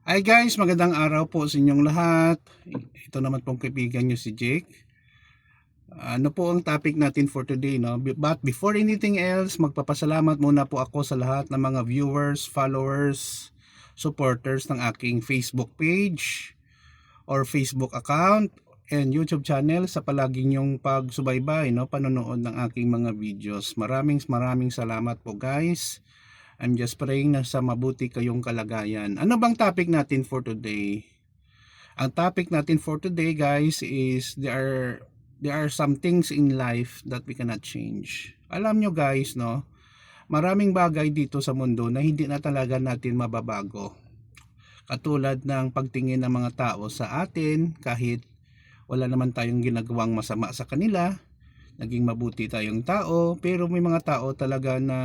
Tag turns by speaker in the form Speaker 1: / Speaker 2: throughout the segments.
Speaker 1: Hi guys, magandang araw po sa inyong lahat. Ito naman pong kaibigan nyo si Jake. Ano po ang topic natin for today, no? But before anything else, magpapasalamat muna po ako sa lahat ng mga viewers, followers, supporters ng aking Facebook page or Facebook account and YouTube channel sa palagi nyong pagsubaybay, no? Panonood ng aking mga videos. Maraming salamat po guys. I'm just praying na sa mabuti kayong kalagayan. Ano bang topic natin for today? Ang topic natin for today guys is there are some things in life that we cannot change. Alam nyo guys, no? Maraming bagay dito sa mundo na hindi na talaga natin mababago. Katulad ng pagtingin ng mga tao sa atin kahit wala naman tayong ginagawang masama sa kanila, naging mabuti tayong tao, pero may mga tao talaga na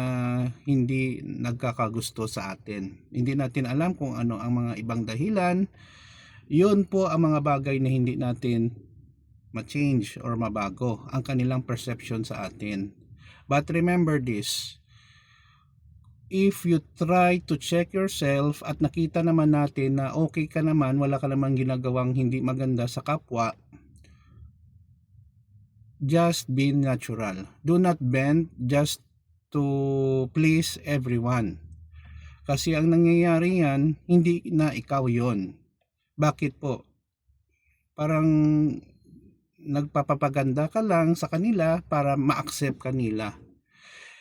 Speaker 1: hindi nagkakagusto sa atin. Hindi natin alam kung ano ang mga ibang dahilan. Yun po ang mga bagay na hindi natin ma-change or mabago ang kanilang perception sa atin. But remember this, if you try to check yourself at nakita naman natin na okay ka naman, wala ka naman ginagawang hindi maganda sa kapwa, just be natural. Do not bend just to please everyone. Kasi ang nangyayari yan, hindi na ikaw yon. Bakit po? Parang nagpapapaganda ka lang sa kanila para ma-accept kanila.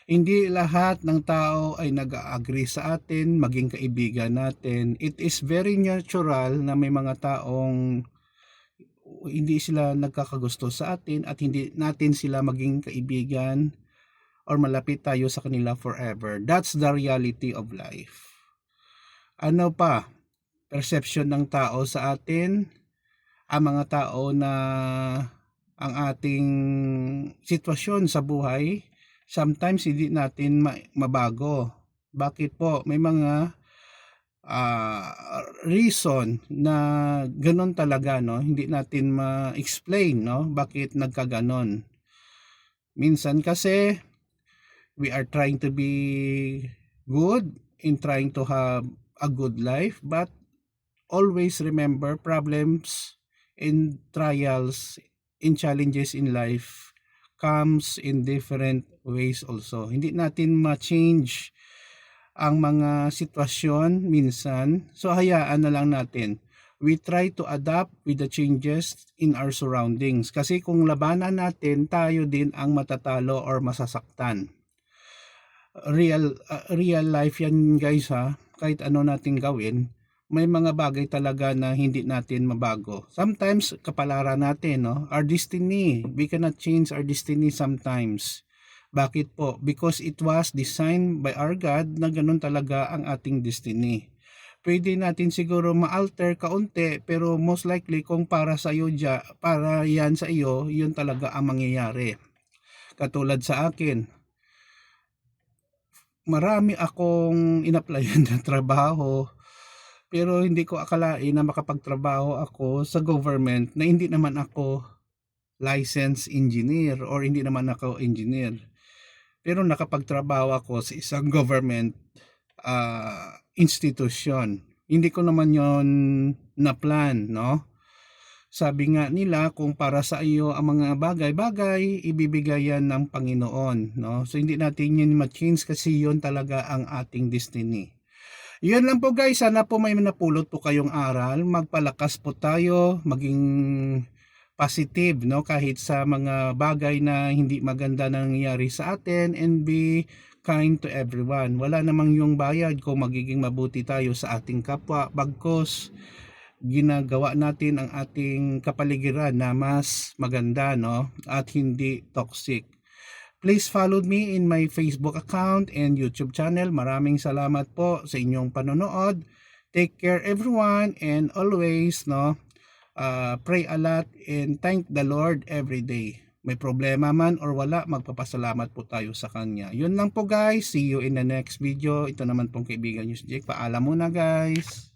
Speaker 1: Hindi lahat ng tao ay nag-agree sa atin, maging kaibigan natin. It is very natural na may mga taong hindi sila nagkakagusto sa atin at hindi natin sila maging kaibigan or malapit tayo sa kanila forever. That's the reality of life. Ano pa? Perception ng tao sa atin, ang mga tao na ang ating sitwasyon sa buhay, sometimes hindi natin mabago. Bakit po? May mga reason na ganun talaga, no? Hindi natin ma-explain, no? Bakit nagkaganon. Minsan kasi we are trying to be good in trying to have a good life, but always remember problems and trials and challenges in life comes in different ways also. Hindi natin ma-change ang mga sitwasyon minsan, so hayaan na lang natin. We try to adapt with the changes in our surroundings, kasi kung labanan natin, tayo din ang matatalo or masasaktan. Real life yan guys, ha. Kahit ano natin gawin, may mga bagay talaga na hindi natin mabago. Sometimes kapalaran natin, no? Our destiny, we cannot change our destiny sometimes. Bakit po? Because it was designed by our God na ganun talaga ang ating destiny. Pwede natin siguro ma-alter kaunti, pero most likely kung para sa iyo, para yan sa iyo, yun talaga ang mangyayari. Katulad sa akin, marami akong in-applyan na trabaho, pero hindi ko akalain na makapagtrabaho ako sa government na hindi naman ako licensed engineer or hindi naman ako engineer. Pero nakapagtrabaho ako sa isang government institution. Hindi ko naman yon na plan, no? Sabi nga nila, kung para sa iyo ang mga bagay-bagay, ibibigay yan ng Panginoon, no? So hindi natin yun ma-change kasi yun talaga ang ating destiny. Yun lang po guys, sana po may napulot po kayong aral. Magpalakas po tayo, maging positive, no, kahit sa mga bagay na hindi maganda na nangyayari sa atin, and be kind to everyone. Wala namang yung bayad kung magiging mabuti tayo sa ating kapwa, bagkos ginagawa natin ang ating kapaligiran na mas maganda, no, at hindi toxic. Please follow me in my Facebook account and YouTube channel. Maraming salamat po sa inyong panonood. Take care everyone, and always, no, pray a lot and thank the Lord every day. May problema man or wala, magpapasalamat po tayo sa Kanya. Yun lang po guys. See you in the next video. Ito naman pong kaibigan nyo si Jake. Paalam muna guys.